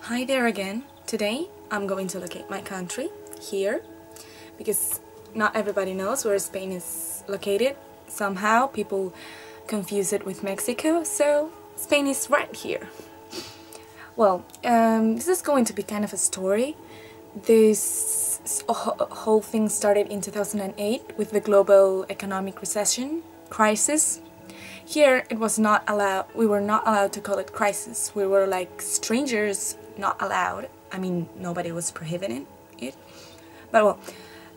Hi there again. Today I'm going to locate my country here because not everybody knows where Spain is located. Somehow people confuse it with Mexico, so Spain is right here. Well, this is going to be kind of a story. This whole thing started in 2008 with the global economic recession crisis. Here it was not allowed, we were not allowed to call it crisis. We were like strangers, not allowed. I mean, nobody was prohibiting it. But well,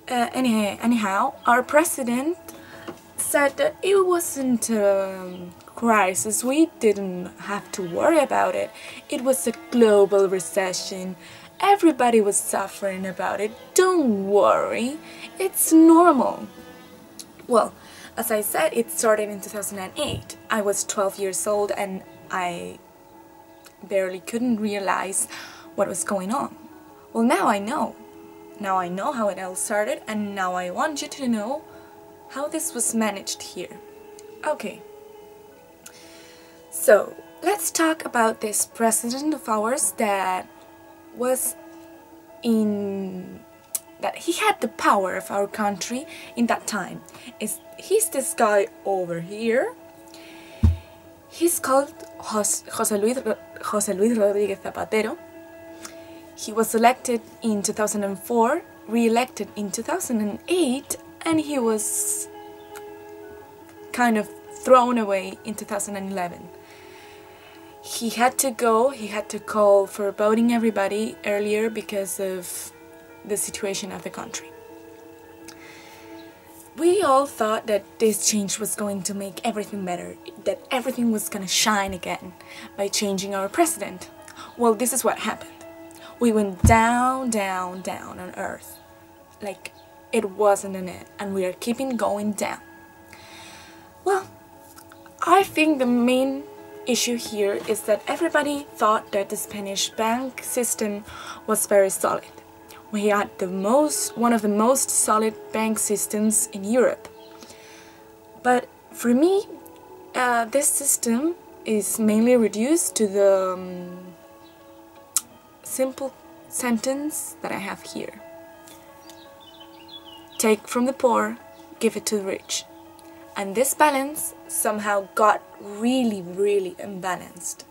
anyhow, our president said that it wasn't a crisis. We didn't have to worry about it. It was a global recession. Everybody was suffering about it. Don't worry, it's normal. Well, as I said, it started in 2008. I was 12 years old and I barely couldn't realize what was going on. Well, now I know. Now I know how it all started, and now I want you to know how this was managed here. Okay. So, let's talk about this president of ours that he had the power of our country in that time. He's this guy over here. He's called José Luis Rodríguez Zapatero. He was elected in 2004, re-elected in 2008, and he was kind of thrown away in 2011. He had to call for voting everybody earlier because of the situation of the country. We all thought that this change was going to make everything better, that everything was going to shine again by changing our president. Well, this is what happened. We went down, down, down on earth. Like it wasn't an end, and we are keeping going down. Well, I think the main issue here is that everybody thought that the Spanish bank system was very solid. We had one of the most solid bank systems in Europe. But for me, this system is mainly reduced to the simple sentence that I have here. Take from the poor, give it to the rich. And this balance somehow got really, really imbalanced.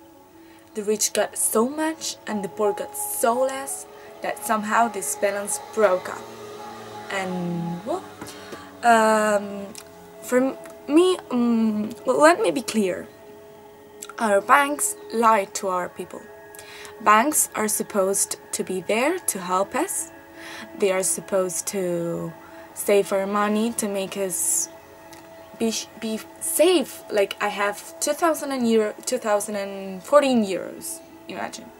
The rich got so much and the poor got so less that somehow this balance broke up. And well, for me, well, let me be clear. Our banks lied to our people. Banks are supposed to be there to help us. They are supposed to save our money to make us be safe. Like I have 2014 euros, imagine.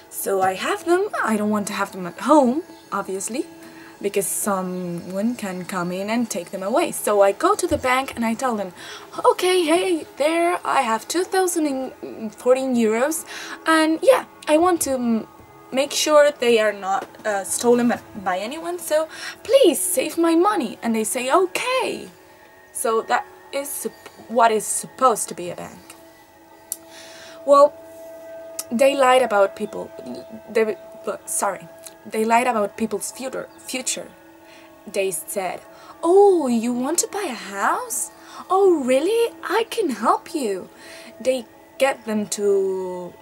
So I have them. I don't want to have them at home, obviously, because someone can come in and take them away. So I go to the bank and I tell them, okay, hey, there I have 2014 euros, and yeah, I want to make sure they are not stolen by anyone, so please save my money. And they say, okay. So that is what is supposed to be a bank. Well, they lied about people. They lied about people's future. They said, oh, you want to buy a house? Oh, really? I can help you. They get them to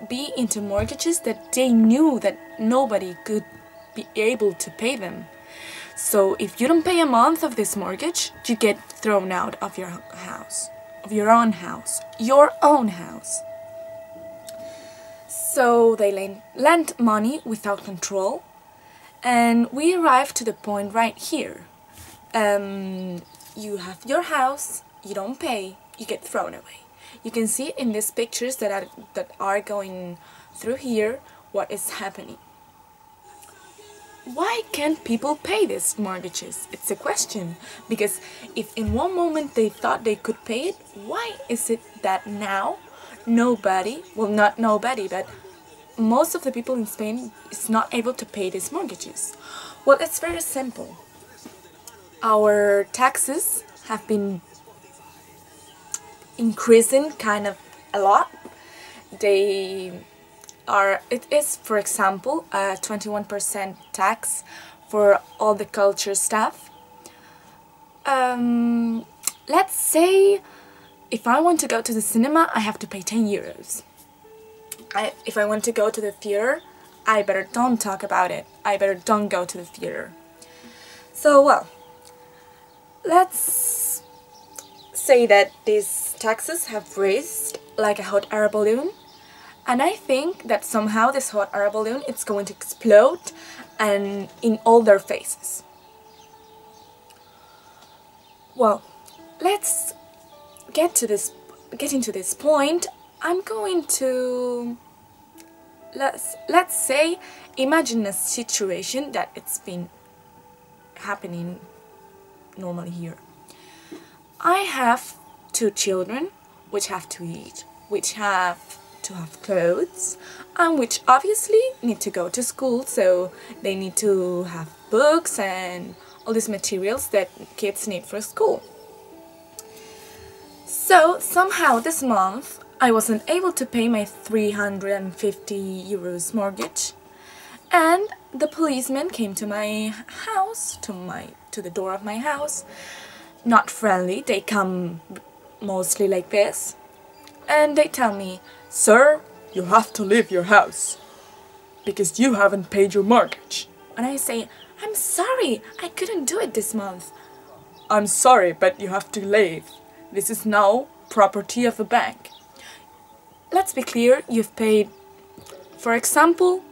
be into mortgages that they knew that nobody could be able to pay them. So if you don't pay a month of this mortgage, you get thrown out of your house, of your own house. So they lent money without control, and we arrived to the point right here. You have your house, you don't pay, you get thrown away. You can see in these pictures that are going through here what is happening. Why can't people pay these mortgages? It's a question, because if in one moment they thought they could pay it, why is it that now nobody, well, not nobody, but most of the people in Spain is not able to pay these mortgages? Well, it's very simple. Our taxes have been increasing kind of a lot. They are, it is, for example, a 21% tax for all the culture stuff. Let's say if I want to go to the cinema, I have to pay 10 euros. If I want to go to the theater, I better don't talk about it. I better don't go to the theater. So, well, let's say that these taxes have raised like a hot air balloon, and I think that somehow this hot air balloon is going to explode and in all their faces. Well, let's get into this point. I'm going to let's say, imagine a situation that it's been happening normally here. I have 2 children which have to eat, which have to have clothes, and which obviously need to go to school, so they need to have books and all these materials that kids need for school. So somehow this month I wasn't able to pay my 350 euros mortgage, and the policeman came to my house, to the door of my house. Not friendly, they come mostly like this, and they tell me, "Sir, you have to leave your house because you haven't paid your mortgage." And I say, "I'm sorry, I couldn't do it this month." "I'm sorry, but you have to leave. This is now property of the bank." Let's be clear, you've paid, for example,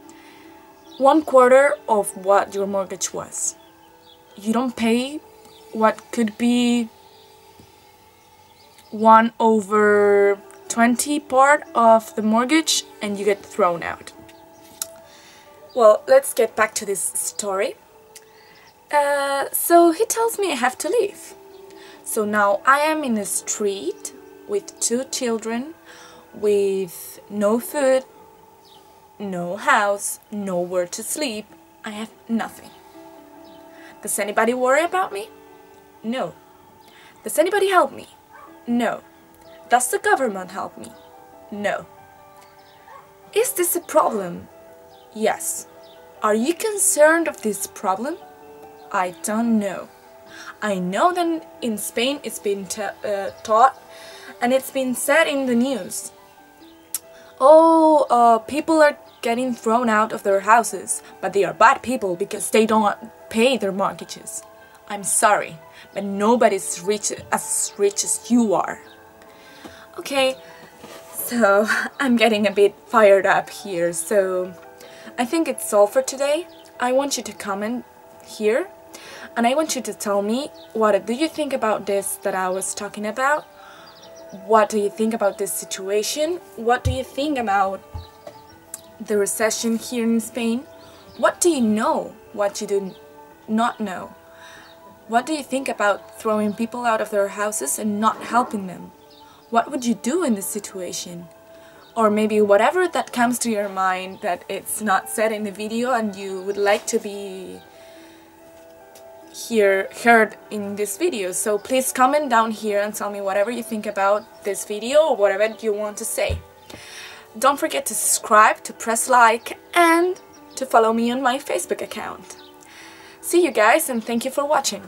1/4 of what your mortgage was. You don't pay what could be 1/20 part of the mortgage, and you get thrown out. Well, let's get back to this story. So he tells me I have to leave. So now I am in the street with 2 children, with no food, no house, nowhere to sleep. I have nothing. Does anybody worry about me? No. Does anybody help me? No. Does the government help me? No. Is this a problem? Yes. Are you concerned of this problem? I don't know. I know that in Spain it's been taught and it's been said in the news. Oh, people are getting thrown out of their houses, but they are bad people because they don't pay their mortgages. I'm sorry, but nobody's as rich as you are. Okay, so I'm getting a bit fired up here, so I think it's all for today. I want you to comment here, and I want you to tell me, what do you think about this that I was talking about? What do you think about this situation? What do you think about the recession here in Spain? What do you know? What you do not know? What do you think about throwing people out of their houses and not helping them? What would you do in this situation? Or maybe whatever that comes to your mind that it's not said in the video and you would like to be heard in this video. So please comment down here and tell me whatever you think about this video or whatever you want to say. Don't forget to subscribe, to press like, and to follow me on my Facebook account. See you guys, and thank you for watching.